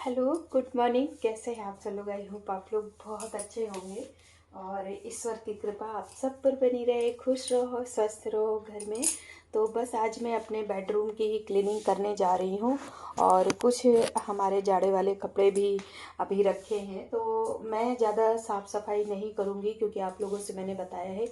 Hello, good morning. कैसे हैं आप सब लोग? आई होप आप लोग बहुत अच्छे होंगे और ईश्वर की कृपा आप सब पर बनी रहे। खुश रहो, स्वस्थ रहो घर में। तो बस आज मैं अपने बेडरूम की क्लीनिंग करने जा रही हूँ और कुछ हमारे जाड़े वाले कपड़े भी अभी रखे हैं। तो मैं ज़्यादा साफ़ सफाई नहीं करूँगी क्योंकि आप लोगों से मैंने बताया है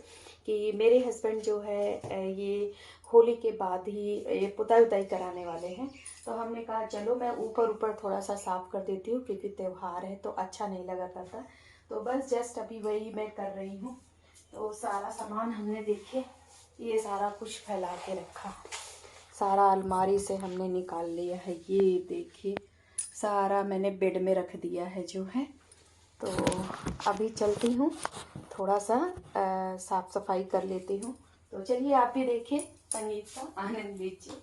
कि मेरे हस्बैंड जो है ये होली के बाद ही ये पुताई उताई कराने वाले हैं। तो हमने कहा चलो मैं ऊपर ऊपर थोड़ा सा साफ़ कर देती हूँ क्योंकि त्यौहार है तो अच्छा नहीं लगा करता। तो बस जस्ट अभी वही मैं कर रही हूँ। तो सारा सामान हमने देखे ये सारा कुछ फैला के रखा, सारा अलमारी से हमने निकाल लिया है। ये देखिए सारा मैंने बेड में रख दिया है जो है। तो अभी चलती हूँ, थोड़ा सा साफ़ सफाई कर लेती हूँ। तो चलिए आप भी देखिए, संगीत का आनंद लीजिए।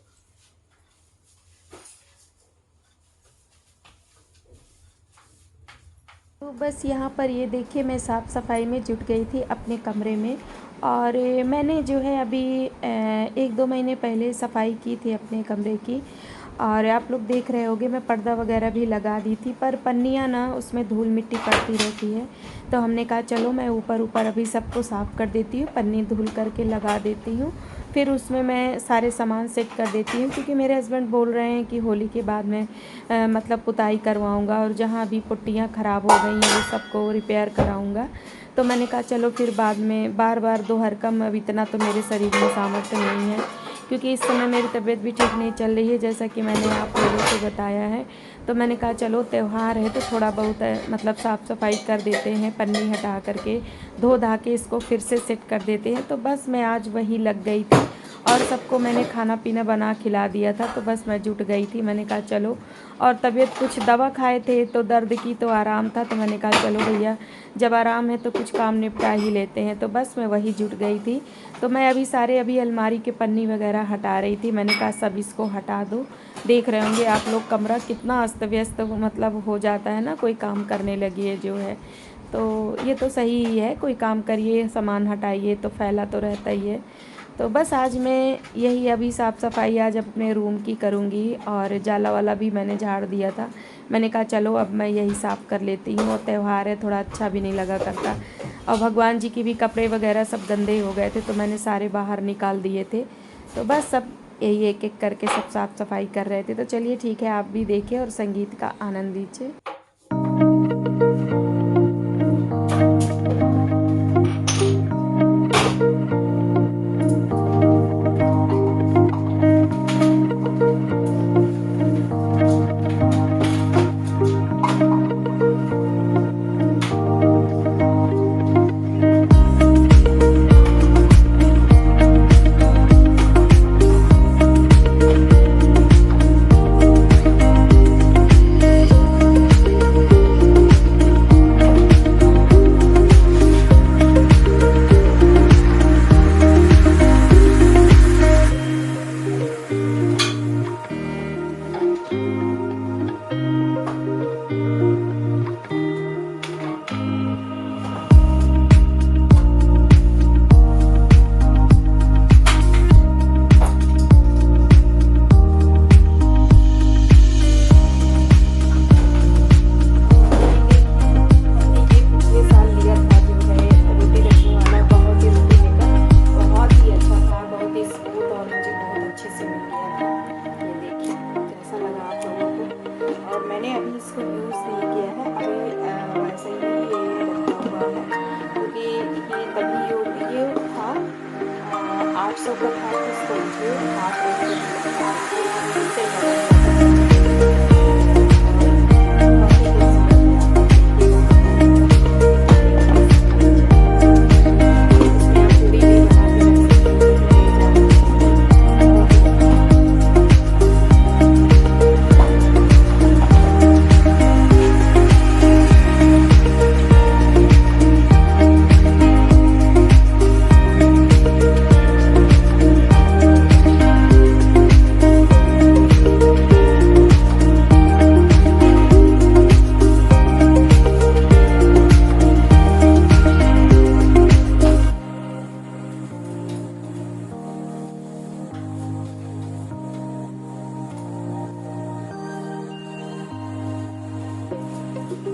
तो बस यहाँ पर ये देखिए मैं साफ़ सफाई में जुट गई थी अपने कमरे में। और मैंने जो है अभी 1-2 महीने पहले सफाई की थी अपने कमरे की। और आप लोग देख रहे होंगे मैं पर्दा वगैरह भी लगा दी थी, पर पन्नियाँ ना उसमें धूल मिट्टी पड़ती रहती है। तो हमने कहा चलो मैं ऊपर ऊपर अभी सबको साफ़ कर देती हूँ, पन्नी धुल करके लगा देती हूँ, फिर उसमें मैं सारे सामान सेट कर देती हूँ। क्योंकि मेरे हस्बैंड बोल रहे हैं कि होली के बाद मैं मतलब पुताई करवाऊँगा और जहाँ भी पुट्टियाँ ख़राब हो गई हैं वो सबको रिपेयर कराऊँगा। तो मैंने कहा चलो फिर बाद में बार बार दोहरकम, अब इतना तो मेरे शरीर में सामर्थ्य नहीं है क्योंकि इस समय मेरी तबीयत भी ठीक नहीं चल रही है जैसा कि मैंने आप लोगों को बताया है। तो मैंने कहा चलो त्यौहार है तो थोड़ा बहुत मतलब साफ़ सफाई कर देते हैं, पन्नी हटा करके धो धा के इसको फिर से सेट कर देते हैं। तो बस मैं आज वही लग गई थी और सबको मैंने खाना पीना बना खिला दिया था। तो बस मैं जुट गई थी, मैंने कहा चलो। और तबीयत कुछ दवा खाए थे तो दर्द की तो आराम था, तो मैंने कहा चलो भैया जब आराम है तो कुछ काम निपटा ही लेते हैं। तो बस मैं वही जुट गई थी। तो मैं अभी अलमारी के पन्नी वगैरह हटा रही थी। मैंने कहा सब इसको हटा दो। देख रहे होंगे आप लोग कमरा कितना अस्त व्यस्त मतलब हो जाता है ना, कोई काम करने लगी है जो है। तो ये तो सही ही है, कोई काम करिए सामान हटाइए तो फैला तो रहता ही है। तो बस आज मैं यही अभी साफ़ सफाई आज अपने रूम की करूँगी और जाला वाला भी मैंने झाड़ दिया था। मैंने कहा चलो अब मैं यही साफ़ कर लेती हूँ, और त्यौहार है थोड़ा अच्छा भी नहीं लगा करता। और भगवान जी की भी कपड़े वगैरह सब गंदे हो गए थे तो मैंने सारे बाहर निकाल दिए थे। तो बस सब यही एक एक करके सब साफ़ सफाई कर रहे थे। तो चलिए ठीक है, आप भी देखिए और संगीत का आनंद लीजिए। मैंने अभी इसको यूज़ नहीं किया है, अभी वैसे ही ये रखा हुआ है क्योंकि ये तभी ये था 800 का था, तो इसको मुझे 8 ये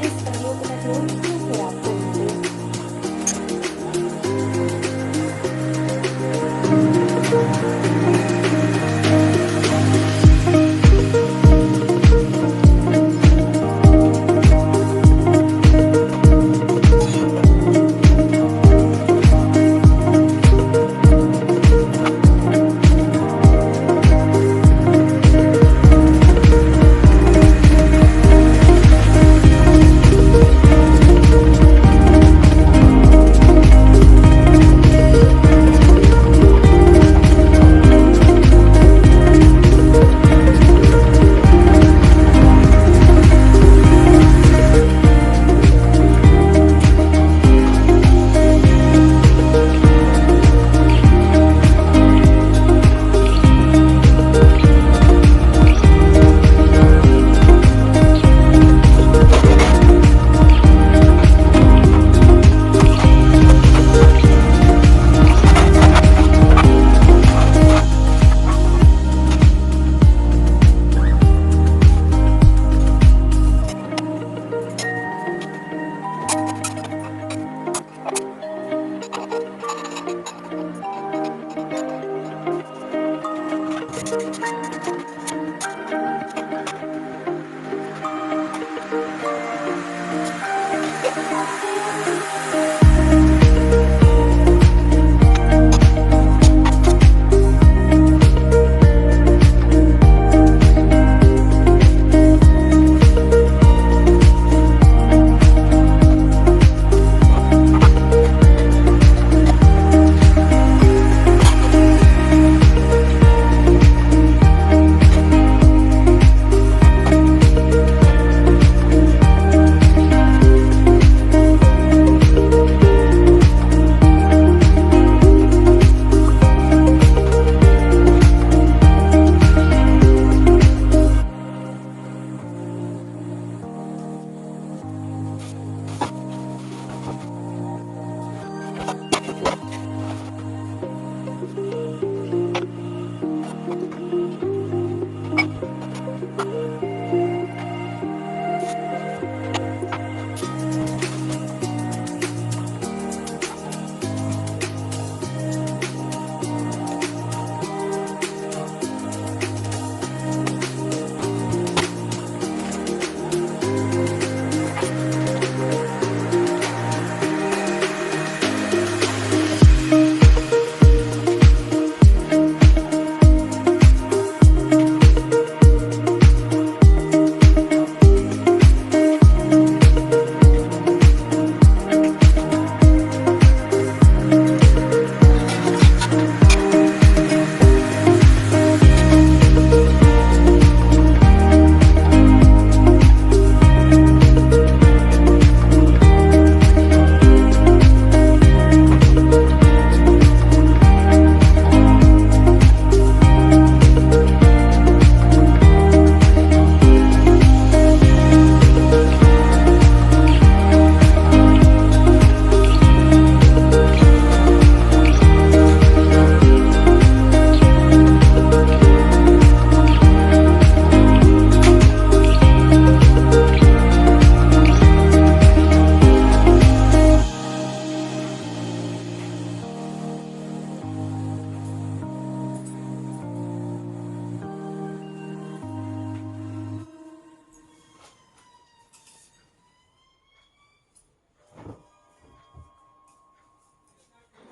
सब्जियों को रख लो फिर आपको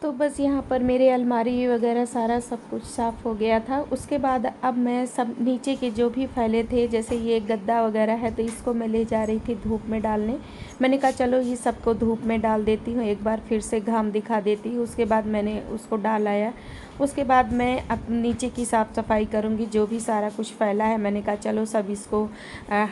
तो बस यहाँ पर मेरे अलमारी वगैरह सारा सब कुछ साफ़ हो गया था। उसके बाद अब मैं सब नीचे के जो भी फैले थे, जैसे ये गद्दा वगैरह है, तो इसको मैं ले जा रही थी धूप में डालने। मैंने कहा चलो ये सबको धूप में डाल देती हूँ, एक बार फिर से घाम दिखा देती हूँ। उसके बाद मैंने उसको डाल आया। उसके बाद मैं अब नीचे की साफ़ सफाई करूँगी। जो भी सारा कुछ फैला है मैंने कहा चलो सब इसको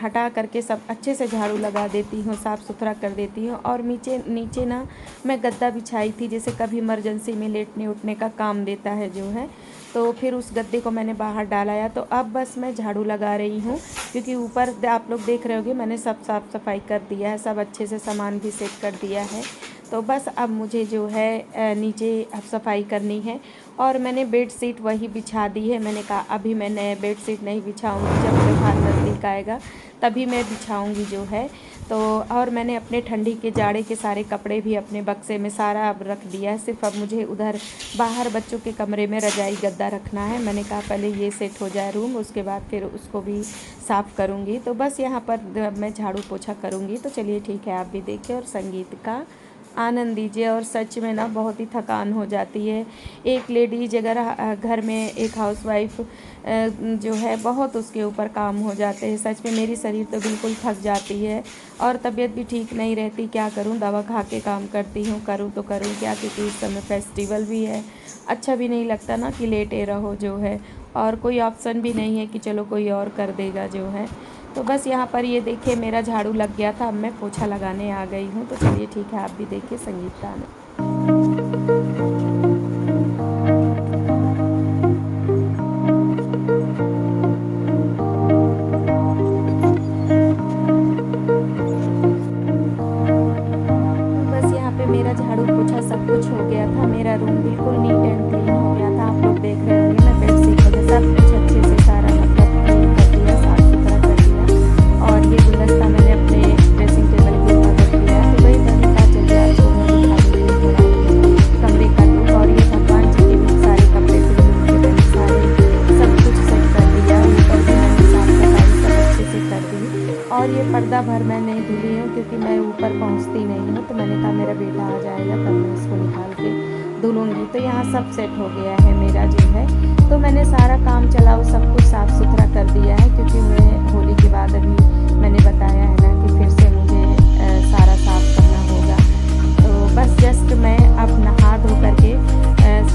हटा करके सब अच्छे से झाड़ू लगा देती हूँ, साफ़ सुथरा कर देती हूँ। और नीचे नीचे ना मैं गद्दा बिछाई थी, जैसे कभी इमरजेंसी में लेटने उठने का काम देता है जो है, तो फिर उस गद्दे को मैंने बाहर डालाया। तो अब बस मैं झाड़ू लगा रही हूँ, क्योंकि ऊपर आप लोग देख रहे होंगे मैंने सब साफ़ सफाई कर दिया है, सब अच्छे से सामान भी सेट कर दिया है। तो बस अब मुझे जो है नीचे अब सफाई करनी है। और मैंने बेड शीट वही बिछा दी है। मैंने कहा अभी मैं नए बेड शीट नहीं बिछाऊँगी, जब त्योहार नज़दीक आएगा तभी मैं बिछाऊँगी जो है। तो और मैंने अपने ठंडी के जाड़े के सारे कपड़े भी अपने बक्से में सारा अब रख दिया है। सिर्फ अब मुझे उधर बाहर बच्चों के कमरे में रजाई गद्दा रखना है। मैंने कहा पहले ये सेट हो जाए रूम, उसके बाद फिर उसको भी साफ़ करूँगी। तो बस यहाँ पर मैं झाड़ू पोछा करूँगी। तो चलिए ठीक है, आप भी देखिए और संगीत का आनंद लीजिए। और सच में ना बहुत ही थकान हो जाती है। एक लेडीज अगर घर में एक हाउसवाइफ जो है बहुत उसके ऊपर काम हो जाते हैं। सच में मेरी शरीर तो बिल्कुल थक जाती है और तबीयत भी ठीक नहीं रहती। क्या करूं, दवा खा के काम करती हूं, करूं तो करूं क्या, क्योंकि इस समय फेस्टिवल भी है। अच्छा भी नहीं लगता ना कि लेटे रहो जो है, और कोई ऑप्शन भी नहीं है कि चलो कोई और कर देगा जो है। तो बस यहाँ पर ये देखिए मेरा झाड़ू लग गया था, अब मैं पोछा लगाने आ गई हूँ। तो चलिए ठीक है, आप भी देखिए संगीत का आनंद। बस यहाँ पे मेरा झाड़ू पोछा सब कुछ हो गया था। मेरा रूम बिल्कुल नीट एंड क्लीन हो गया था। आप लोग देख रहे होंगे मैं बेडशीट वगैरह सब कुछ अच्छे से सारा मतलब क्लीन कर दिया, साफ़ सुथरा कर दिया। और ये गुलदस्ता मैंने अपने ड्रेसिंग टेबल के ऊपर रख दिया है। तो वही मैंने कहा चलिए आपको मैं दिखा दूँगी थोड़ा कमरे का लुक। और ये भगवान जी के भी सारे कपड़े थे उनके मैंने सारे सब कुछ सेट कर दिया। ऊपर भी मैंने साफ़ सफाई सब अच्छे से कर दी। और ये पर्दा भर मैं नहीं धुली हूँ, क्योंकि मैं ऊपर पहुँचती नहीं हूँ। तो मैंने कहा मेरा बेटा आ जाएगा तब मैं इसको निकाल के धुलूँगी। तो यहाँ सब सेट हो गया है मेरा जो है। तो मैंने सारा काम चलाओ सब कुछ साफ़ सुथरा कर दिया है, क्योंकि मैं होली के बाद अभी मैंने बताया है ना कि फिर से मुझे सारा साफ़ करना होगा। तो बस जस्ट मैं अब नहा धो करके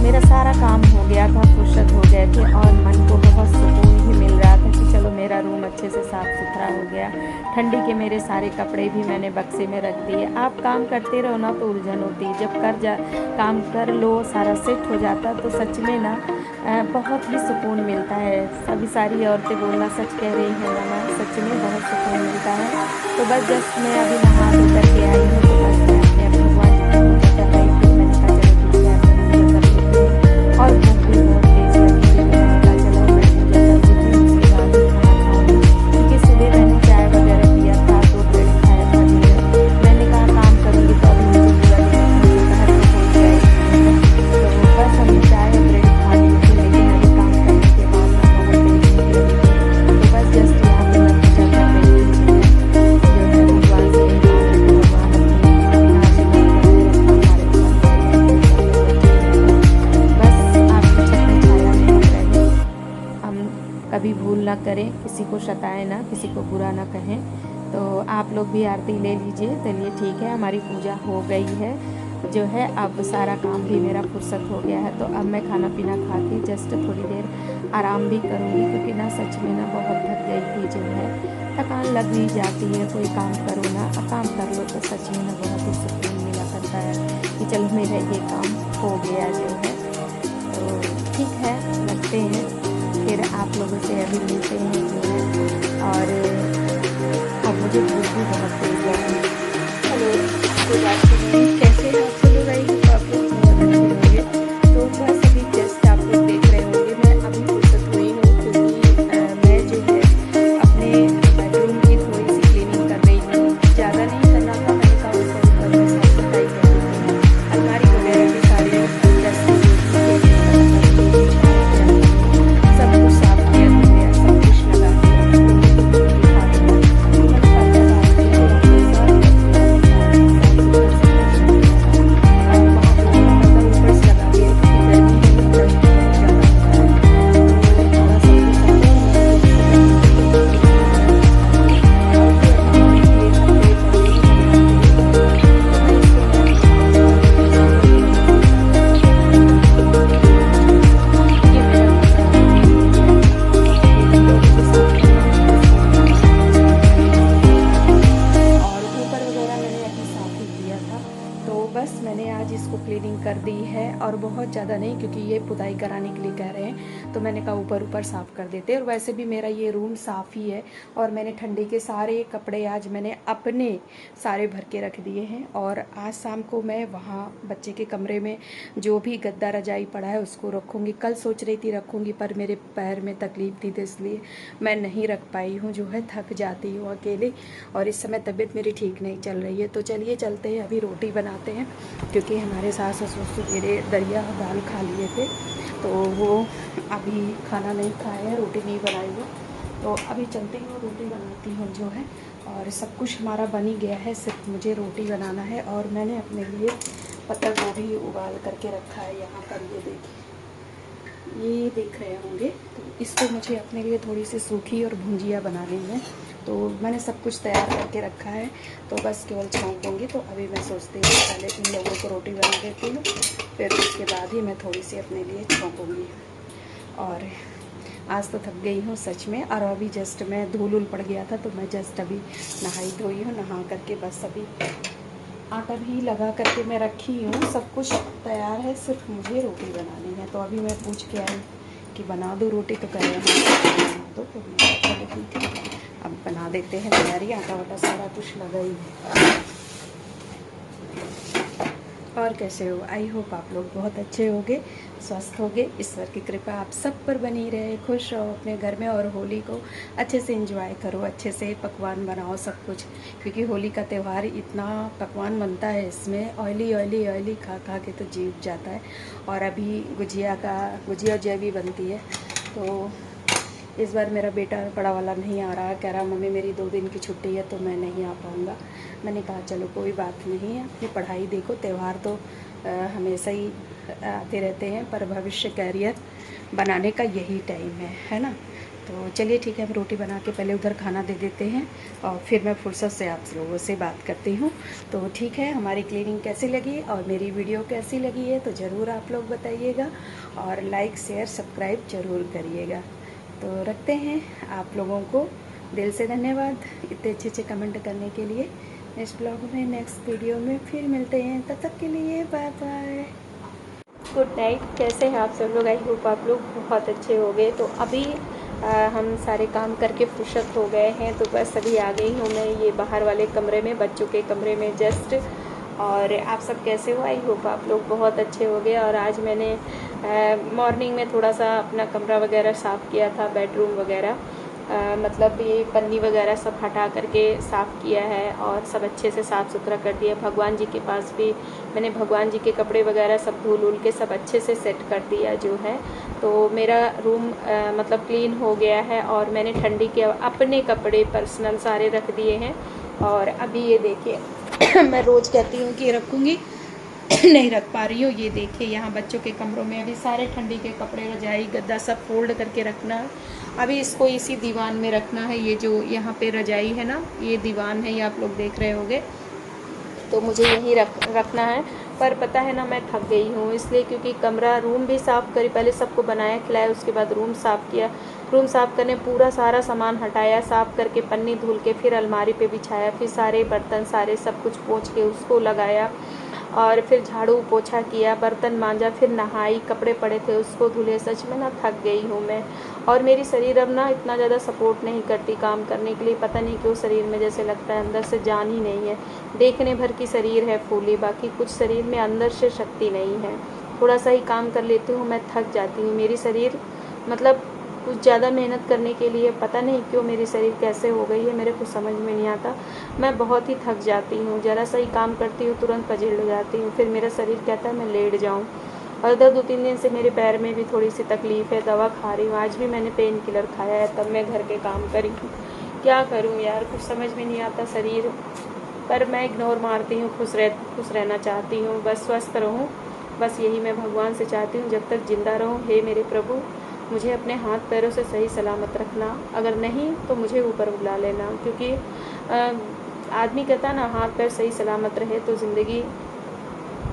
मेरा सारा काम हो गया था, फुर्सत हो गए थे और मन को बहुत सुकून भी मिल रहा था कि चलो मेरा रूम अच्छे से साफ़ सुथरा हो गया। ठंडी के मेरे सारे कपड़े भी मैंने बक्से में रख दिए। आप काम करते रहो ना तो उलझन होती है, जब काम कर लो सारा सेट हो जाता तो सच में ना बहुत ही सुकून मिलता है। सभी सारी औरतें बोलना सच कह रही हैं ना, सच में बहुत सुकून मिलता है। तो बस जस्ट मैं अभी नहा धो करके आई हूँ। तो बस मैं अपने भगवान जी की पूजा कर रही थी। मैंने कहा चलो ठीक है पूजा कर लेती हूँ। और भूख भी बहुत तेज़ लगी थी, तो मैंने कहा चलो मैं पूजा कर लेती हूँ, उसके बाद ही खाना खाऊँगी। क्योंकि सुबह मैंने चाय वगैरह पिया था, 2 ब्रेड खाया था जो है। मैंने कहा काम करूँगी तो अभी मुझे पूरा दिन दोपहर को हो जाएगी। तो बस हमने चाय और ब्रेड खा ली थी, लेकिन अभी काम करने के बाद ना बहुत तेज़ भूख लगी थी। तो बस जस्ट यहाँ पे मैं पूजा कर रही थी जो है भगवान से यही मांग रही थी, भगवान अपनी आशीर्वाद बनाए रखो हमारे ऊपर, बस आपकी छत्र छाया में रहे। हम कभी भूल ना करें, किसी को सताएं ना, किसी को बुरा ना कहें। तो आप लोग भी आरती ले लीजिए। चलिए ठीक है, हमारी पूजा हो गई है जो है। अब सारा काम भी मेरा फुर्सत हो गया है। तो अब मैं खाना पीना खा के जस्ट थोड़ी देर आराम भी करूँगी, क्योंकि ना सच में ना बहुत थक गई थी जो है। थकान लग ही जाती है, कोई काम करो ना, काम कर लो तो सच में ना बहुत ही सुकून मिला करता है कि चलो मेरा ये काम हो गया जो है। तो ठीक है, रखते हैं फिर आप लोगों से अभी मिलते हैं जो है। और अब मुझे भूख भी बहुत तेज़ लगी। हेलो, गुड आफ्टरनून, कैसे हैं आप चलो रही हूँ, तो आप लोग बहुत अच्छे होंगे। तो बस अभी जस्ट आप लोग देख रहे होंगे मैं अभी फुर्सत हुई हूँ, क्योंकि मैं जो है अपने बेडरूम की थोड़ी सी क्लीनिंग कर रही थी। ज़्यादा नहीं करना था, मैंने कहा ऊपर ऊपर में साफ सफाई कर देती हूँ। अलमारी वगैरह के सारे डस्ट जो भी सब कुछ साफ किया धो लिया, सब कुछ लगा दिया। तो मैं दिखा दूँगी। तो मैंने पर्दा डाल दिया थोड़ा सा कर दी है, और बहुत ज़्यादा नहीं क्योंकि ये पुताई कराने के लिए कह रहे हैं, तो मैंने कहा ऊपर ऊपर साफ़ कर देते। और वैसे भी मेरा ये रूम साफ़ ही है, और मैंने ठंडी के सारे कपड़े आज मैंने अपने सारे भर के रख दिए हैं। और आज शाम को मैं वहाँ बच्चे के कमरे में जो भी गद्दा रजाई पड़ा है उसको रखूँगी। कल सोच रही थी रखूँगी, पर मेरे पैर में तकलीफ़ थी तो इसलिए मैं नहीं रख पाई हूँ, जो है थक जाती हूँ अकेले, और इस समय तबीयत मेरी ठीक नहीं चल रही है। तो चलिए चलते हैं, अभी रोटी बनाते हैं, क्योंकि हमारे सास ससुर सवेरे दरिया दाल खा लिए थे, तो वो अभी खाना नहीं खाए हैं, रोटी नहीं बनाई है। तो अभी चलती हूँ, रोटी बनाती हूँ जो है, और सब कुछ हमारा बन ही गया है, सिर्फ मुझे रोटी बनाना है। और मैंने अपने लिए पत्ता गोभी उबाल करके रखा है यहाँ पर, ये देखिए, ये देख रहे होंगे। तो इसको मुझे अपने लिए थोड़ी सी सूखी और भुंजिया बनानी है, तो मैंने सब कुछ तैयार करके रखा है, तो बस केवल छौंकूँगी। तो अभी मैं सोचती हूँ पहले इन लोगों को रोटी बना देती हूँ, फिर उसके बाद ही मैं थोड़ी सी अपने लिए छौंकूँगी। और आज तो थक गई हूँ सच में, और अभी जस्ट मैं धूल पड़ गया था, तो मैं जस्ट अभी नहाई धोई हूँ, नहा करके बस अभी आटा भी लगा करके मैं रखी हूँ, सब कुछ तैयार है, सिर्फ मुझे रोटी बनानी है। तो अभी मैं पूछ के आई कि बना दो रोटी, तो कह रहे हैं बना दो, तो चलो ठीक है, अब बना देते हैं तैयारी। आटा वाटा सारा कुछ लगा ही है। और कैसे हो? आई होप आप लोग बहुत अच्छे होंगे, स्वस्थ होंगे। ईश्वर की कृपा आप सब पर बनी रहे, खुश रहो अपने घर में, और होली को अच्छे से एंजॉय करो, अच्छे से पकवान बनाओ सब कुछ, क्योंकि होली का त्यौहार इतना पकवान बनता है, इसमें ऑयली ऑयली ऑयली खा खा के तो जीव जाता है। और अभी गुजिया उजिया भी बनती है। तो इस बार मेरा बेटा बड़ा वाला नहीं आ रहा, कह रहा मम्मी मेरी 2 दिन की छुट्टी है तो मैं नहीं आ पाऊँगा। मैंने कहा चलो कोई बात नहीं है, अपनी पढ़ाई देखो, त्यौहार तो हमेशा ही आते रहते हैं, पर भविष्य कैरियर बनाने का यही टाइम है ना। तो चलिए ठीक है, हम रोटी बना के पहले उधर खाना दे देते हैं, और फिर मैं फुर्सत से आप लोगों से बात करती हूँ। तो ठीक है, हमारी क्लीनिंग कैसी लगी और मेरी वीडियो कैसी लगी है तो ज़रूर आप लोग बताइएगा, और लाइक शेयर सब्सक्राइब ज़रूर करिएगा। तो रखते हैं, आप लोगों को दिल से धन्यवाद इतने अच्छे कमेंट करने के लिए। नेक्स्ट ब्लॉग में, नेक्स्ट वीडियो में फिर मिलते हैं, तब तक के लिए बाय बाय, गुड नाइट। कैसे हैं आप सब लोग? आई होप आप लोग बहुत अच्छे हो गए। तो अभी हम सारे काम करके फुर्सत हो गए हैं, तो बस अभी आ गई हूँ मैं ये बाहर वाले कमरे में, बच्चों के कमरे में जस्ट। और आप सब कैसे हो? आई होप आप लोग बहुत अच्छे हो गए। और आज मैंने मॉर्निंग में थोड़ा सा अपना कमरा वगैरह साफ़ किया था, बेडरूम वगैरह, मतलब ये पन्नी वगैरह सब हटा करके साफ़ किया है, और सब अच्छे से साफ़ सुथरा कर दिया। भगवान जी के पास भी मैंने भगवान जी के कपड़े वगैरह सब धुल उल के सब अच्छे से सेट कर दिया जो है। तो मेरा रूम मतलब क्लीन हो गया है, और मैंने ठंडी के अपने कपड़े पर्सनल सारे रख दिए हैं। और अभी ये देखिए मैं रोज़ कहती हूँ कि रखूँगी नहीं रख पा रही हूँ। ये देखिए यहाँ बच्चों के कमरों में अभी सारे ठंडी के कपड़े, रजाई गद्दा सब फोल्ड करके रखना है। अभी इसको इसी दीवान में रखना है, ये जो यहाँ पे रजाई है ना, ये दीवान है, ये आप लोग देख रहे होंगे, तो मुझे यहीं रखना है। पर पता है ना, मैं थक गई हूँ इसलिए, क्योंकि कमरा रूम भी साफ़ करी, पहले सबको बनाया खिलाया, उसके बाद रूम साफ़ किया। रूम साफ़ करने पूरा सारा सामान हटाया, साफ़ करके पन्नी धुल के फिर अलमारी पे बिछाया, फिर सारे बर्तन सारे सब कुछ पोंछ के उसको लगाया, और फिर झाड़ू पोछा किया, बर्तन मांजा, फिर नहाई, कपड़े पड़े थे उसको धुले। सच में ना थक गई हूँ मैं, और मेरी शरीर अब ना इतना ज़्यादा सपोर्ट नहीं करती काम करने के लिए। पता नहीं क्यों शरीर में जैसे लगता है अंदर से जान ही नहीं है। देखने भर की शरीर है फूली, बाकी कुछ शरीर में अंदर से शक्ति नहीं है। थोड़ा सा ही काम कर लेती हूँ मैं थक जाती हूँ। मेरी शरीर मतलब कुछ ज़्यादा मेहनत करने के लिए पता नहीं क्यों मेरी शरीर कैसे हो गई है, मेरे को समझ में नहीं आता। मैं बहुत ही थक जाती हूँ, ज़रा सा ही काम करती हूँ तुरंत पजीड़ हो जाती हूँ, फिर मेरा शरीर कहता है मैं लेट जाऊँ। और इधर 2-3 दिन से मेरे पैर में भी थोड़ी सी तकलीफ़ है, दवा खा रही हूँ। आज भी मैंने पेन किलर खाया है, तब मैं घर के काम करी हूँ। क्या करूँ यार, कुछ समझ में नहीं आता शरीर, पर मैं इग्नोर मारती हूँ, खुश रहना चाहती हूँ, बस स्वस्थ रहूँ। बस यही मैं भगवान से चाहती हूँ, जब तक ज़िंदा रहूँ हे मेरे प्रभु, मुझे अपने हाथ पैरों से सही सलामत रखना, अगर नहीं तो मुझे ऊपर बुला लेना। क्योंकि आदमी कहता है ना, हाथ पैर सही सलामत रहे तो ज़िंदगी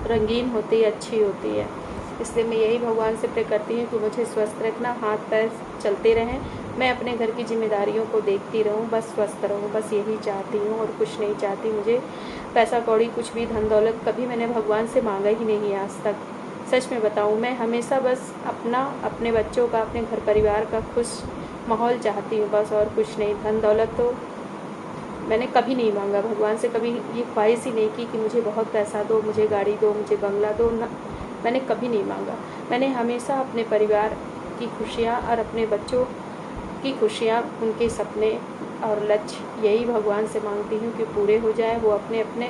रंगीन होती है, अच्छी होती है। इसलिए मैं यही भगवान से प्रे करती हूँ कि मुझे स्वस्थ रखना, हाथ पैर चलते रहें, मैं अपने घर की जिम्मेदारियों को देखती रहूं, बस स्वस्थ रहूं, बस यही चाहती हूं और कुछ नहीं चाहती। मुझे पैसा कौड़ी कुछ भी धन दौलत कभी मैंने भगवान से मांगा ही नहीं आज तक। सच में बताऊं, मैं हमेशा बस अपना, अपने बच्चों का, अपने घर परिवार का खुश माहौल चाहती हूँ बस, और कुछ नहीं। धन दौलत तो मैंने कभी नहीं मांगा भगवान से, कभी ये ख्वाहिश ही नहीं की कि मुझे बहुत पैसा दो, मुझे गाड़ी दो, मुझे बंगला दो ना, मैंने कभी नहीं मांगा। मैंने हमेशा अपने परिवार की खुशियाँ और अपने बच्चों की खुशियाँ, उनके सपने और लक्ष्य यही भगवान से मांगती हूँ कि पूरे हो जाए। वो अपने अपने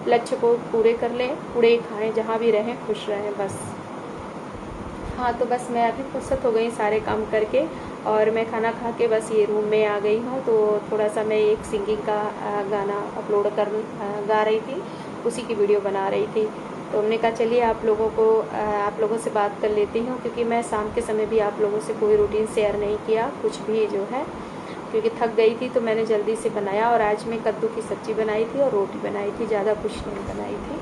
लक्ष्य को पूरे कर लें, उड़े खाएँ, जहाँ भी रहें खुश रहें बस। हाँ, तो बस मैं अभी फुर्सत हो गई सारे काम करके, और मैं खाना खा के बस ये रूम में आ गई हूँ। तो थोड़ा सा मैं एक सिंगिंग का गाना अपलोड गा रही थी, उसी की वीडियो बना रही थी। तो हमने कहा चलिए आप लोगों से बात कर लेती हूँ, क्योंकि मैं शाम के समय भी आप लोगों से कोई रूटीन शेयर नहीं किया कुछ भी जो है, क्योंकि थक गई थी तो मैंने जल्दी से बनाया। और आज मैं कद्दू की सब्ज़ी बनाई थी और रोटी बनाई थी, ज़्यादा कुछ नहीं बनाई थी।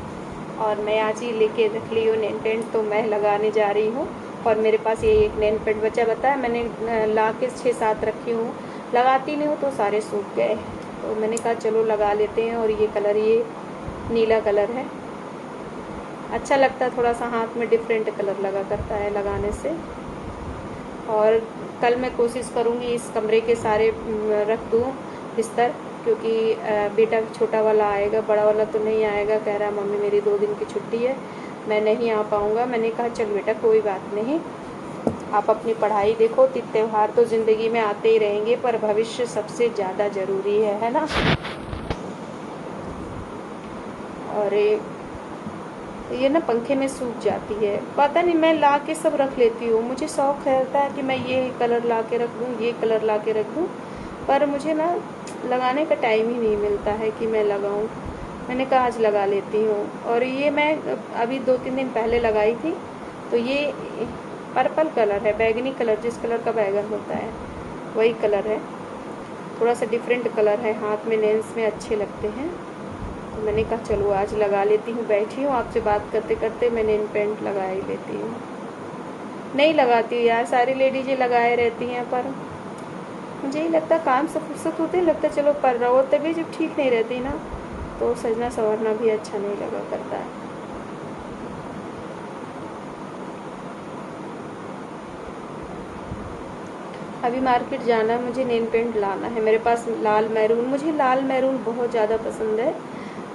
और मैं आज ही लेके रख ली हूँ नेल पेंट, तो मैं लगाने जा रही हूँ। और मेरे पास ये एक नेल पेंट बचा बताया, मैंने ला के 6-7 रखी हूँ, लगाती नहीं हूँ तो सारे सूख गए। तो मैंने कहा चलो लगा लेते हैं। और ये कलर, ये नीला कलर है, अच्छा लगता है, थोड़ा सा हाथ में डिफरेंट कलर लगा करता है लगाने से। और कल मैं कोशिश करूँगी इस कमरे के सारे रख दूँ बिस्तर, क्योंकि बेटा छोटा वाला आएगा, बड़ा वाला तो नहीं आएगा। कह रहा मम्मी मेरी 2 दिन की छुट्टी है, मैं नहीं आ पाऊँगा। मैंने कहा चल बेटा कोई बात नहीं, आप अपनी पढ़ाई देखो, त्यौहार तो ज़िंदगी में आते ही रहेंगे, पर भविष्य सबसे ज़्यादा ज़रूरी है ना। और ये ना पंखे में सूख जाती है, पता नहीं, मैं ला के सब रख लेती हूँ। मुझे शौक़ रहता है कि मैं ये कलर ला के रख दूँ, ये कलर ला के रख दूँ, पर मुझे ना लगाने का टाइम ही नहीं मिलता है कि मैं लगाऊँ। मैंने कहा आज लगा लेती हूँ। और ये मैं अभी 2-3 दिन पहले लगाई थी। तो ये पर्पल कलर है, बैगनी कलर, जिस कलर का बैगन होता है वही कलर है, थोड़ा सा डिफरेंट कलर है, हाथ में नेल्स में अच्छे लगते हैं। तो मैंने कहा चलो आज लगा लेती हूँ। बैठी हूँ आपसे बात करते करते, मैं नेल पेंट लगा ही लेती हूँ। नहीं लगाती यार, सारी लेडीज़ें लगाए रहती हैं, पर मुझे ही लगता काम से फुर्सत होती है, लगता चलो पर रहो। तभी जब ठीक नहीं रहती ना, तो सजना संवरना भी अच्छा नहीं लगा करता है। अभी मार्केट जाना है, मुझे नेल पेंट लाना है। मेरे पास लाल मैरून, मुझे लाल मैरून बहुत ज़्यादा पसंद है।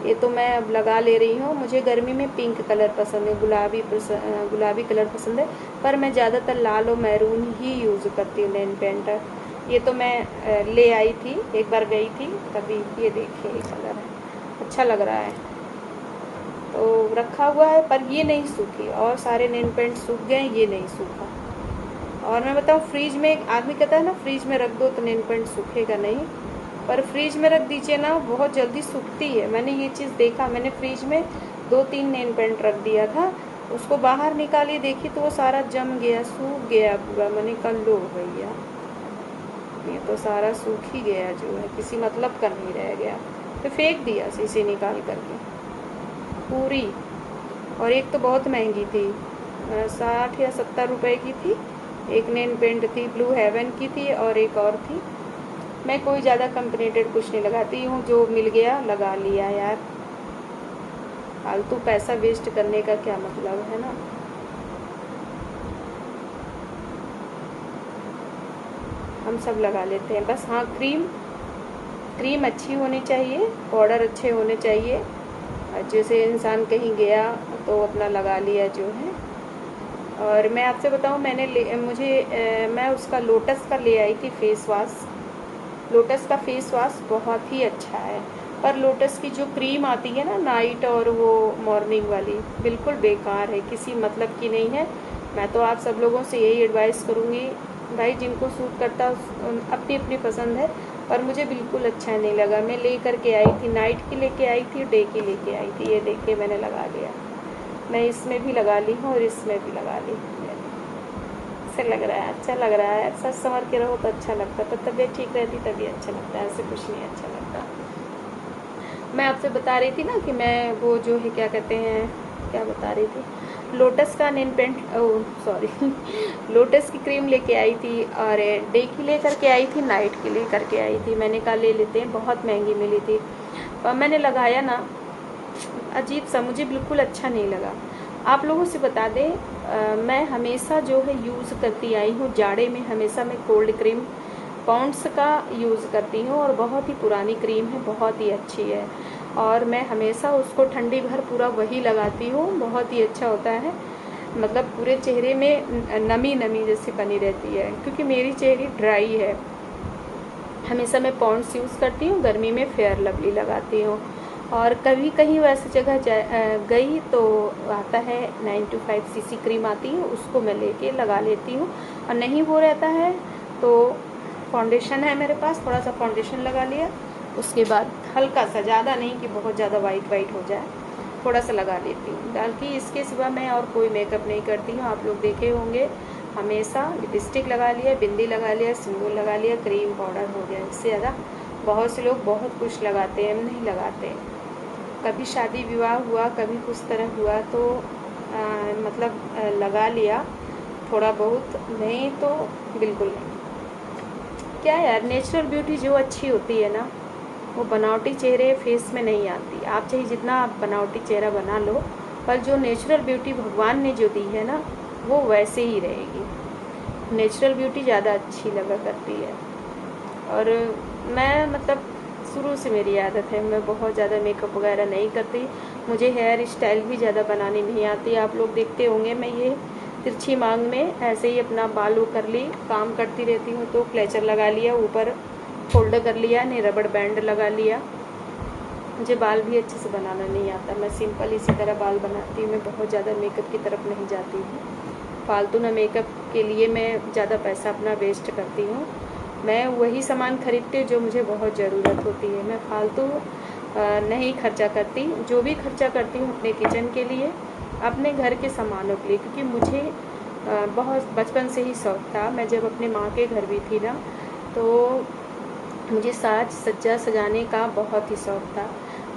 ये तो मैं अब लगा ले रही हूँ। मुझे गर्मी में पिंक कलर पसंद है, गुलाबी कलर पसंद है, पर मैं ज़्यादातर लाल और मैरून ही यूज़ करती हूँ नेल पेंट। ये तो मैं ले आई थी, एक बार गई थी तभी। ये देखिए ये कलर है, अच्छा लग रहा है, तो रखा हुआ है, पर ये नहीं सूखी। और सारे नेल पेंट सूख गए, ये नहीं सूखा। और मैं बताऊँ, फ्रीज में, आदमी कहता है ना फ्रीज में रख दो तो नेल पेंट सूखेगा नहीं, पर फ्रीज में रख दीजिए ना, बहुत जल्दी सूखती है। मैंने ये चीज़ देखा, मैंने फ्रीज में 2-3 नेल पेंट रख दिया था, उसको बाहर निकाली देखी तो वो सारा जम गया, सूख गया पूरा। मैंने कहा लो भैया, ये तो सारा सूख ही गया, जो है किसी मतलब का नहीं रह गया। तो फेंक दिया शीशी निकाल करके पूरी। और एक तो बहुत महंगी थी, 60 या 70 रुपए की थी। एक नेल पेंट थी, ब्लू हेवन की थी, और एक और थी। मैं कोई ज़्यादा कंपनीटेड कुछ नहीं लगाती हूँ, जो मिल गया लगा लिया यार, फालतू पैसा वेस्ट करने का क्या मतलब है ना। हम सब लगा लेते हैं बस। हाँ, क्रीम अच्छी होनी चाहिए, पाउडर अच्छे होने चाहिए, जैसे इंसान कहीं गया तो अपना लगा लिया जो है। और मैं आपसे बताऊँ, मैं उसका लोटस का ले आई थी फेस वॉश। लोटस का फेस वॉश बहुत ही अच्छा है, पर लोटस की जो क्रीम आती है ना नाइट और वो मॉर्निंग वाली, बिल्कुल बेकार है, किसी मतलब की नहीं है। मैं तो आप सब लोगों से यही एडवाइस करूँगी भाई, जिनको सूट करता अपनी अपनी पसंद है, पर मुझे बिल्कुल अच्छा नहीं लगा। मैं ले करके आई थी, नाइट की लेके आई थी, डे की लेके आई थी। ये देखिए मैंने लगा लिया, मैं इसमें भी लगा ली हूँ और इसमें भी लगा ली। अच्छा लग रहा है, अच्छा लग रहा है। सच संवर के रहो तो अच्छा लगता है, तो तबीयत ठीक रहती तभी अच्छा लगता है, ऐसे कुछ नहीं अच्छा लगता। मैं आपसे बता रही थी ना कि मैं वो जो है क्या कहते हैं, क्या बता रही थी, लोटस का नेल पेंट, सॉरी लोटस की क्रीम लेके आई थी और डे की लेकर के आई थी, नाइट की लेकर के आई थी। मैंने कहा ले लेते हैं, बहुत महंगी मिली थी। और मैंने लगाया ना, अजीब सा, मुझे बिल्कुल अच्छा नहीं लगा। आप लोगों से बता दें, मैं हमेशा जो है यूज़ करती आई हूँ, जाड़े में हमेशा मैं कोल्ड क्रीम पॉन्ड्स का यूज़ करती हूँ और बहुत ही पुरानी क्रीम है, बहुत ही अच्छी है। और मैं हमेशा उसको ठंडी भर पूरा वही लगाती हूँ, बहुत ही अच्छा होता है। मतलब पूरे चेहरे में नमी नमी जैसी बनी रहती है, क्योंकि मेरी चेहरे ड्राई है। हमेशा मैं पॉन्ड्स यूज़ करती हूँ, गर्मी में फेयर लवली लगाती हूँ। और कभी कहीं वैसी जगह गई तो आता है 925cc क्रीम आती है, उसको मैं लेके लगा लेती हूँ। और नहीं वो रहता है तो फाउंडेशन है मेरे पास, थोड़ा सा फाउंडेशन लगा लिया, उसके बाद हल्का सा, ज़्यादा नहीं कि बहुत ज़्यादा वाइट हो जाए, थोड़ा सा लगा लेती हूँ। बाकी इसके सिवा मैं और कोई मेकअप नहीं करती हूँ। आप लोग देखे होंगे, हमेशा लिपस्टिक लगा लिया, बिंदी लगा लिया, सिंदूर लगा लिया, क्रीम पाउडर हो गया, इससे ज़्यादा। बहुत से लोग बहुत कुछ लगाते हैं, हम नहीं लगाते। कभी शादी विवाह हुआ, कभी कुछ तरह हुआ तो लगा लिया थोड़ा बहुत, नहीं तो बिल्कुल नहीं। क्या यार, नेचुरल ब्यूटी जो अच्छी होती है ना, वो बनावटी चेहरे फेस में नहीं आती। आप चाहे जितना आप बनावटी चेहरा बना लो, पर जो नेचुरल ब्यूटी भगवान ने जो दी है ना, वो वैसे ही रहेगी। नेचुरल ब्यूटी ज़्यादा अच्छी लगा करती है। और मैं शुरू से मेरी आदत है, मैं बहुत ज़्यादा मेकअप वगैरह नहीं करती। मुझे हेयर स्टाइल भी ज़्यादा बनानी नहीं आती। आप लोग देखते होंगे, मैं ये तिरछी मांग में ऐसे ही अपना बाल वो कर ली, काम करती रहती हूँ तो क्लेचर लगा लिया, ऊपर फोल्ड कर लिया, नहीं रबड़ बैंड लगा लिया। मुझे बाल भी अच्छे से बनाना नहीं आता, मैं सिंपल इसी तरह बाल बनाती हूँ। मैं बहुत ज़्यादा मेकअप की तरफ नहीं जाती हूँ। फालतू ना मेकअप के लिए मैं ज़्यादा पैसा अपना वेस्ट करती हूँ। मैं वही सामान खरीदती हूँ जो मुझे बहुत ज़रूरत होती है। मैं फालतू नहीं खर्चा करती। जो भी खर्चा करती हूँ अपने किचन के लिए, अपने घर के सामानों के लिए, क्योंकि मुझे बहुत बचपन से ही शौक़ था। मैं जब अपने माँ के घर भी थी ना, तो मुझे साज सज्जा सजाने का बहुत ही शौक़ था।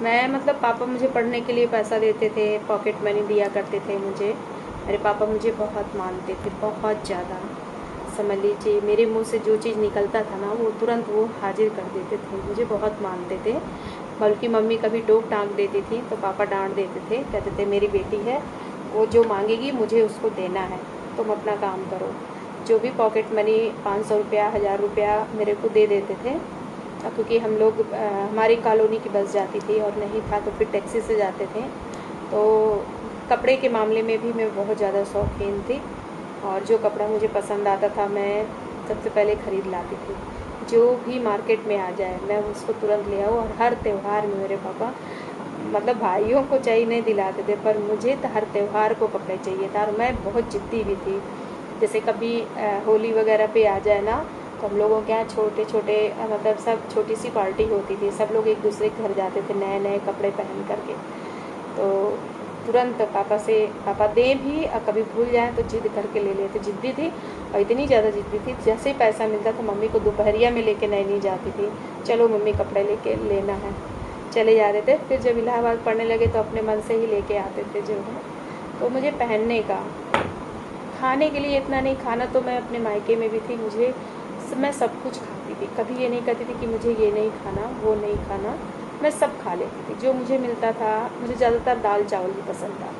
मैं पापा मुझे पढ़ने के लिए पैसा देते थे, पॉकेट मनी दिया करते थे मुझे। मेरे पापा मुझे बहुत मानते थे, बहुत ज़्यादा। समझ लीजिए, मेरे मुंह से जो चीज़ निकलता था ना, वो तुरंत वो हाजिर कर देते थे, मुझे बहुत मानते थे। बल्कि मम्मी कभी टोक टाँग देती थी तो पापा डांट देते थे, कहते थे मेरी बेटी है, वो जो मांगेगी मुझे उसको देना है, तुम अपना काम करो। जो भी पॉकेट मनी 500 रुपया 1000 रुपया मेरे को दे देते थे, क्योंकि हम लोग हमारी कॉलोनी की बस जाती थी, और नहीं था तो फिर टैक्सी से जाते थे। तो कपड़े के मामले में भी मैं बहुत ज़्यादा शौकीन थी, और जो कपड़ा मुझे पसंद आता था मैं सबसे पहले ख़रीद लाती थी। जो भी मार्केट में आ जाए मैं उसको तुरंत ले आऊँ। और हर त्यौहार में मेरे पापा भाइयों को चाहिए नहीं दिलाते थे, पर मुझे तो हर त्यौहार को कपड़े चाहिए था। और मैं बहुत ज़िद्दी भी थी। जैसे कभी होली वगैरह पे आ जाए ना, तो हम लोगों के यहाँ छोटे छोटे सब छोटी सी पार्टी होती थी, सब लोग एक दूसरे के घर जाते थे नए नए कपड़े पहन करके। तो तुरंत पापा दें भी, और कभी भूल जाए तो जिद करके ले लेते। जिद्दी थी, और इतनी ज़्यादा जिद्दी थी, जैसे ही पैसा मिलता था मम्मी को दोपहरिया में लेके नहीं जाती थी, चलो मम्मी कपड़े लेके लेना है, चले जाते थे। फिर जब इलाहाबाद पढ़ने लगे तो अपने मन से ही लेके आते थे जो है। तो मुझे पहनने का, खाने के लिए इतना नहीं, खाना तो मैं अपने मायके में भी थी, मैं सब कुछ खाती थी। कभी ये नहीं कहती थी कि मुझे ये नहीं खाना, वो नहीं खाना, मैं सब खा लेती थी जो मुझे मिलता था। मुझे ज़्यादातर दाल चावल भी पसंद था।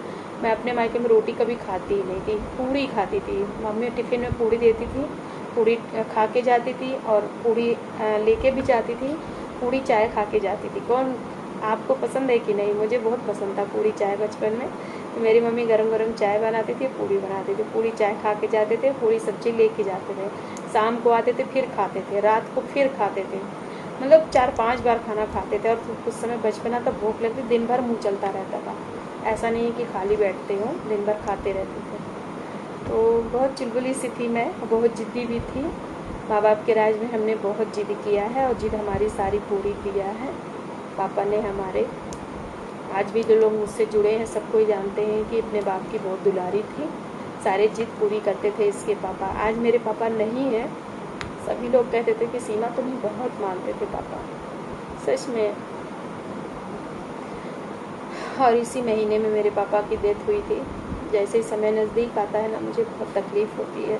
मैं अपने मायके में रोटी कभी खाती ही नहीं थी, पूड़ी खाती थी। मम्मी टिफ़िन में पूड़ी देती थी, पूड़ी खा के जाती थी, और पूड़ी लेके भी जाती थी, पूड़ी चाय खा के जाती थी। कौन, आपको पसंद है कि नहीं? मुझे बहुत पसंद था पूड़ी चाय बचपन में। मेरी मम्मी गरम गरम चाय बनाती थी, पूड़ी बनाती थी, पूड़ी चाय खा के जाते थे, पूड़ी सब्ज़ी लेके जाते थे। शाम को आते थे फिर खाते थे, रात को फिर खाते थे। 4-5 बार खाना खाते थे। और उस समय बचपना तब भूख लगती, दिन भर मुँह चलता रहता था। ऐसा नहीं है कि खाली बैठते हो, दिन भर खाते रहते थे। तो बहुत चुलबुली सी थी मैं, बहुत ज़िद्दी भी थी। माँ बाप के राज में हमने बहुत ज़िद किया है, और ज़िद हमारी सारी पूरी किया है पापा ने हमारे। आज भी जो लोग मुझसे जुड़े हैं सब कोई जानते हैं कि अपने बाप की बहुत दुलारी थी, सारे जिद पूरी करते थे इसके पापा। आज मेरे पापा नहीं हैं, सभी लोग कहते थे कि सीमा तुम्हें बहुत मानते थे पापा, सच में। और इसी महीने में मेरे पापा की डेथ हुई थी, जैसे ही समय नज़दीक आता है ना, मुझे बहुत तकलीफ़ होती है।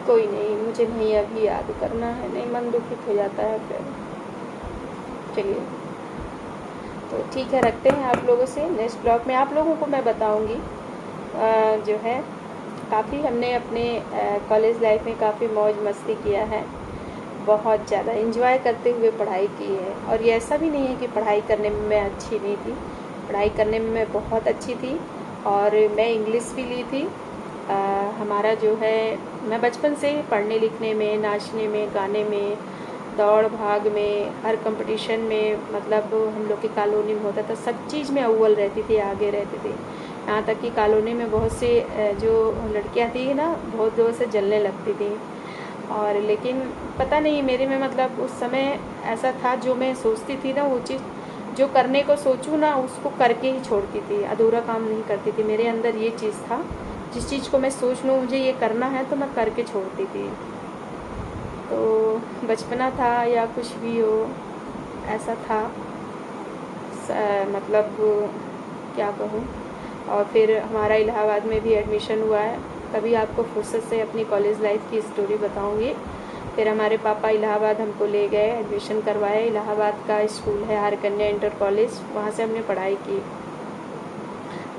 कोई नहीं, मुझे नहीं अभी याद करना है, नहीं मन दुखित हो जाता है फिर। चलिए, तो ठीक है, रखते हैं आप लोगों से। नेक्स्ट ब्लॉग में आप लोगों को मैं बताऊंगी जो है, काफ़ी हमने अपने कॉलेज लाइफ में काफ़ी मौज मस्ती किया है, बहुत ज़्यादा एंजॉय करते हुए पढ़ाई की है। और ये ऐसा भी नहीं है कि पढ़ाई करने में मैं अच्छी नहीं थी, पढ़ाई करने में मैं बहुत अच्छी थी। और मैं इंग्लिश भी ली थी। हमारा जो है, मैं बचपन से पढ़ने लिखने में, नाचने में, गाने में, दौड़ भाग में, हर कंपटीशन में, मतलब हम लोग की कॉलोनी में होता था, सब चीज़ में अव्वल रहती थी, आगे रहती थी। यहाँ तक कि कॉलोनी में बहुत से जो लड़कियाँ थी ना, बहुत जोर से जलने लगती थी। और लेकिन पता नहीं मेरे में, मतलब उस समय ऐसा था, जो मैं सोचती थी ना, वो चीज़ जो करने को सोचूं ना, उसको करके ही छोड़ती थी, अधूरा काम नहीं करती थी। मेरे अंदर ये चीज़ था, जिस चीज़ को मैं सोच लूँ मुझे ये करना है, तो मैं करके छोड़ती थी। तो बचपना था या कुछ भी हो, ऐसा था, मतलब क्या कहूँ। और फिर हमारा इलाहाबाद में भी एडमिशन हुआ है, कभी आपको फुर्सत से अपनी कॉलेज लाइफ की स्टोरी बताऊँगी। फिर हमारे पापा इलाहाबाद हमको ले गए, एडमिशन करवाए। इलाहाबाद का स्कूल है आर्य कन्या इंटर कॉलेज, वहाँ से हमने पढ़ाई की।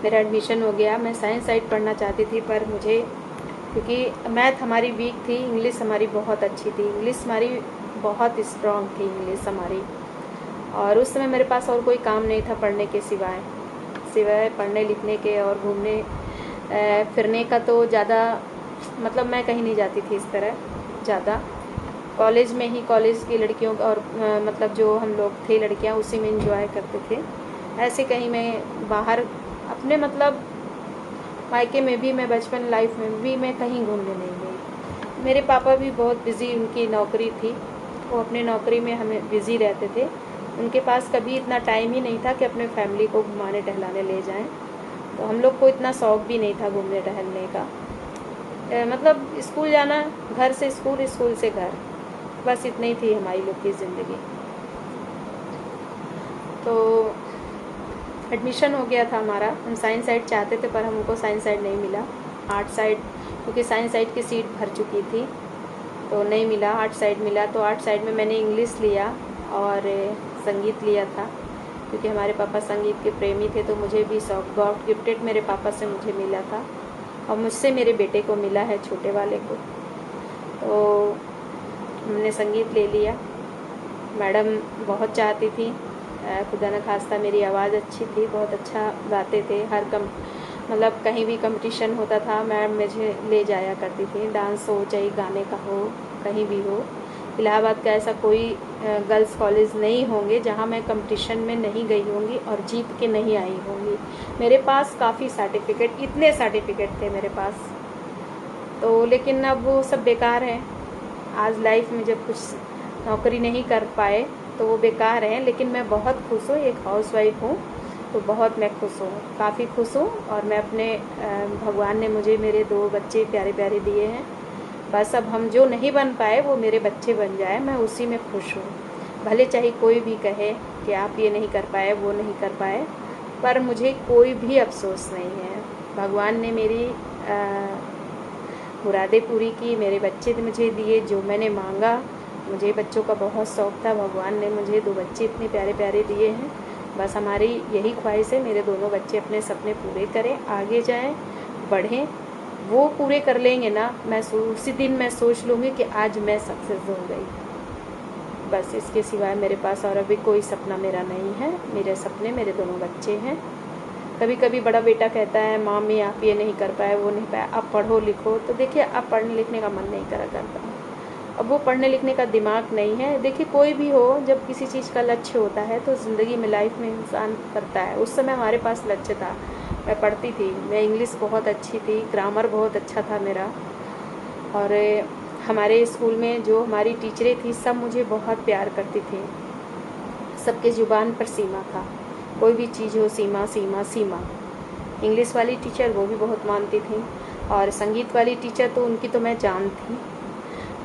मेरा एडमिशन हो गया। मैं साइंस साइड पढ़ना चाहती थी, पर मुझे, क्योंकि मैथ हमारी वीक थी, इंग्लिश हमारी बहुत अच्छी थी, इंग्लिश हमारी बहुत स्ट्रॉन्ग थी, इंग्लिश हमारी। और उस समय मेरे पास और कोई काम नहीं था पढ़ने के सिवाय, पढ़ने लिखने के और घूमने फिरने का। तो ज़्यादा, मतलब मैं कहीं नहीं जाती थी इस तरह ज़्यादा। कॉलेज में ही, कॉलेज की लड़कियों और मतलब जो हम लोग थे लड़कियां, उसी में इंजॉय करते थे। ऐसे कहीं मैं बाहर अपने, मतलब मायके में भी, मैं बचपन लाइफ में भी मैं कहीं घूमने नहीं गई। मेरे पापा भी बहुत बिज़ी, उनकी नौकरी थी, वो अपने नौकरी में हमें बिज़ी रहते थे। उनके पास कभी इतना टाइम ही नहीं था कि अपने फैमिली को घुमाने टहलाने ले जाएं। तो हम लोग को इतना शौक़ भी नहीं था घूमने टहलने का। मतलब स्कूल जाना, घर से स्कूल, स्कूल से घर, बस इतनी थी हमारी लोग की ज़िंदगी। तो एडमिशन हो गया था हमारा। हम साइंस साइड चाहते थे, पर हमको साइंस साइड नहीं मिला, आर्ट साइड, क्योंकि साइंस साइड की सीट भर चुकी थी, तो नहीं मिला, आर्ट साइड मिला। तो आर्ट साइड में मैंने इंग्लिश लिया और संगीत लिया था, क्योंकि हमारे पापा संगीत के प्रेमी थे। तो मुझे भी शौक, गॉड गिफ्टेड मेरे पापा से मुझे मिला था, और मुझसे मेरे बेटे को मिला है, छोटे वाले को। तो हमने संगीत ले लिया। मैडम बहुत चाहती थी, खुदा न खास्ता मेरी आवाज़ अच्छी थी, बहुत अच्छा गाते थे। मतलब कहीं भी कंपटीशन होता था, मैम मुझे ले जाया करती थी, डांस हो चाहे गाने का हो, कहीं भी हो। इलाहाबाद का ऐसा कोई गर्ल्स कॉलेज नहीं होंगे जहाँ मैं कंपटीशन में नहीं गई होंगी और जीत के नहीं आई होंगी। मेरे पास काफ़ी सर्टिफिकेट, इतने सर्टिफिकेट थे मेरे पास, तो लेकिन अब वो सब बेकार है। आज लाइफ में जब कुछ नौकरी नहीं कर पाए तो वो बेकार हैं। लेकिन मैं बहुत खुश हूँ, एक हाउसवाइफ हूँ, तो बहुत मैं खुश हूँ, काफ़ी खुश हूँ। और मैं अपने भगवान ने मुझे मेरे 2 बच्चे प्यारे प्यारे दिए हैं। बस अब हम जो नहीं बन पाए वो मेरे बच्चे बन जाए, मैं उसी में खुश हूँ। भले चाहे कोई भी कहे कि आप ये नहीं कर पाए, वो नहीं कर पाए, पर मुझे कोई भी अफसोस नहीं है। भगवान ने मेरी मुरादें पूरी की, मेरे बच्चे मुझे दिए जो मैंने मांगा। मुझे बच्चों का बहुत शौक़ था, भगवान ने मुझे 2 बच्चे इतने प्यारे प्यारे दिए हैं। बस हमारी यही ख्वाहिश है, मेरे दोनों बच्चे अपने सपने पूरे करें, आगे जाएं, बढ़ें। वो पूरे कर लेंगे ना, मैं उसी दिन मैं सोच लूँगी कि आज मैं सक्सेस हो गई। बस इसके सिवाय मेरे पास और अभी कोई सपना मेरा नहीं है। मेरे सपने मेरे दोनों बच्चे हैं। कभी कभी बड़ा बेटा कहता है, मामी आप ये नहीं कर पाए, वो नहीं पाए, आप पढ़ो लिखो। तो देखिए, अब पढ़ने लिखने का मन नहीं करा करता, अब वो पढ़ने लिखने का दिमाग नहीं है। देखिए, कोई भी हो, जब किसी चीज़ का लक्ष्य होता है तो ज़िंदगी में, लाइफ में इंसान करता है। उस समय हमारे पास लक्ष्य था, मैं पढ़ती थी, मैं इंग्लिश बहुत अच्छी थी, ग्रामर बहुत अच्छा था मेरा। और हमारे स्कूल में जो हमारी टीचरें थी, सब मुझे बहुत प्यार करती थी, सबके ज़ुबान पर सीमा था, कोई भी चीज़ हो, सीमा सीमा सीमा। इंग्लिश वाली टीचर वो भी बहुत मानती थी, और संगीत वाली टीचर तो उनकी तो मैं जान थी।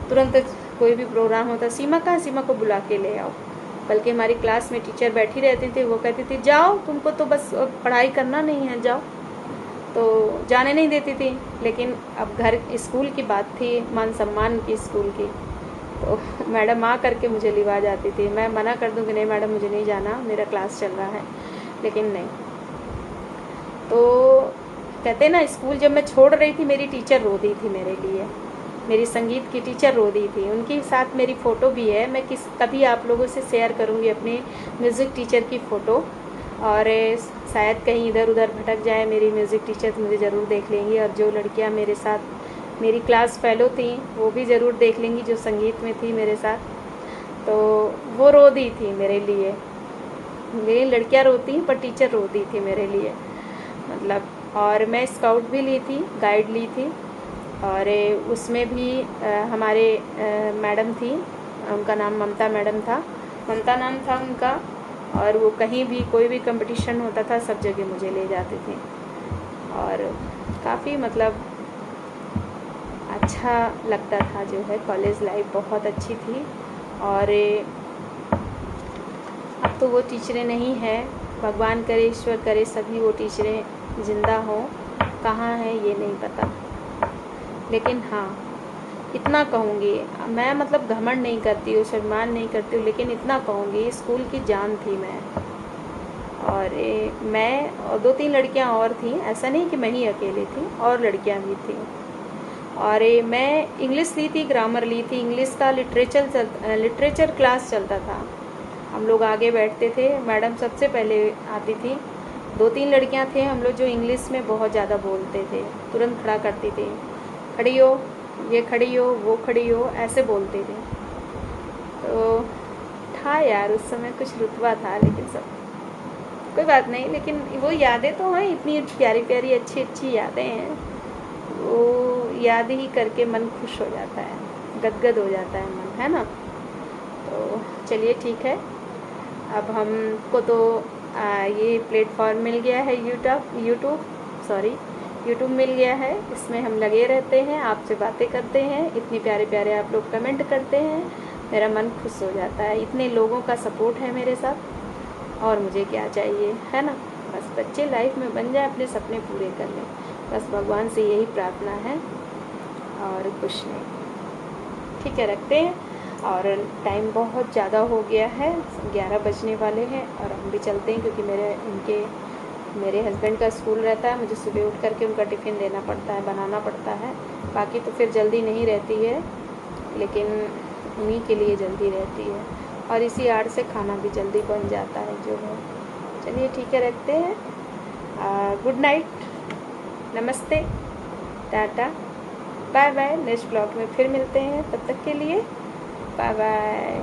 तुरंत कोई भी प्रोग्राम होता, सीमा कहाँ, सीमा को बुला के ले आओ। बल्कि हमारी क्लास में टीचर बैठी रहती थी, वो कहती थी जाओ, तुमको तो बस पढ़ाई करना नहीं है, जाओ, तो जाने नहीं देती थी। लेकिन अब घर स्कूल की बात थी, मान सम्मान की स्कूल की, तो मैडम आ करके मुझे लिवा जाती थी। मैं मना कर दूँ कि नहीं मैडम मुझे नहीं जाना, मेरा क्लास चल रहा है, लेकिन नहीं। तो कहते ना, स्कूल जब मैं छोड़ रही थी मेरी टीचर रो दी थी मेरे लिए, मेरी संगीत की टीचर रो दी थी। उनके साथ मेरी फ़ोटो भी है, मैं कभी आप लोगों से शेयर करूँगी अपने म्यूज़िक टीचर की फ़ोटो। और शायद कहीं इधर उधर भटक जाए मेरी म्यूज़िक टीचर तो मुझे ज़रूर देख लेंगी। और जो लड़कियाँ मेरे साथ मेरी क्लास फेलो थी वो भी ज़रूर देख लेंगी, जो संगीत में थी मेरे साथ। तो वो रो दी थी मेरे लिए। मेरी लड़कियाँ रोती हैं पर टीचर रो दी थी मेरे लिए, मतलब। और मैं स्काउट भी ली थी, गाइड ली थी, और उसमें भी हमारे मैडम थी, उनका नाम ममता मैडम था, ममता नाम था उनका। और वो कहीं भी कोई भी कंपटीशन होता था सब जगह मुझे ले जाती थी। और काफ़ी मतलब अच्छा लगता था, जो है कॉलेज लाइफ बहुत अच्छी थी। और अब तो वो टीचरें नहीं हैं, भगवान करे ईश्वर करे सभी वो टीचरें ज़िंदा हों, कहाँ हैं ये नहीं पता। लेकिन हाँ, इतना कहूँगी मैं, मतलब घमंड नहीं करती हूँ, सम्मान नहीं करती हूँ, लेकिन इतना कहूँगी स्कूल की जान थी मैं। और मैं और 2-3 लड़कियाँ और थीं, ऐसा नहीं कि मैं ही अकेली थी, और लड़कियाँ भी थीं। और मैं इंग्लिश ली थी, ग्रामर ली थी, इंग्लिश का लिटरेचर क्लास चलता था। हम लोग आगे बैठते थे, मैडम सबसे पहले आती थी। 2-3 लड़कियां थे हम लोग जो इंग्लिश में बहुत ज़्यादा बोलते थे, तुरंत खड़ा करती थी, खड़ी हो, ये खड़ी हो, वो खड़ी हो, ऐसे बोलते थे। तो था यार उस समय कुछ रुतबा था, लेकिन सब कोई बात नहीं। लेकिन वो यादें तो हैं, इतनी प्यारी प्यारी अच्छी अच्छी यादें हैं, वो याद ही करके मन खुश हो जाता है, गदगद हो जाता है मन, है ना। तो चलिए ठीक है, अब हमको तो ये प्लेटफॉर्म मिल गया है, यूट्यूब मिल गया है, इसमें हम लगे रहते हैं, आपसे बातें करते हैं, इतने प्यारे प्यारे आप लोग कमेंट करते हैं, मेरा मन खुश हो जाता है। इतने लोगों का सपोर्ट है मेरे साथ, और मुझे क्या चाहिए, है ना। बस बच्चे लाइफ में बन जाए, अपने सपने पूरे कर लें, बस भगवान से यही प्रार्थना है, और कुछ नहीं। ठीक है, रखते हैं। और टाइम बहुत ज़्यादा हो गया है, 11 बजने वाले हैं, और हम भी चलते हैं, क्योंकि मेरे हस्बैंड का स्कूल रहता है, मुझे सुबह उठ करके उनका टिफ़िन देना पड़ता है, बनाना पड़ता है। बाकी तो फिर जल्दी नहीं रहती है, लेकिन उन्हीं के लिए जल्दी रहती है, और इसी आड़ से खाना भी जल्दी बन जाता है जो है। चलिए ठीक है, रखते हैं। गुड नाइट, नमस्ते, टाटा, बाय बाय। नेक्स्ट ब्लॉग में फिर मिलते हैं, तब तक के लिए बाय बाय।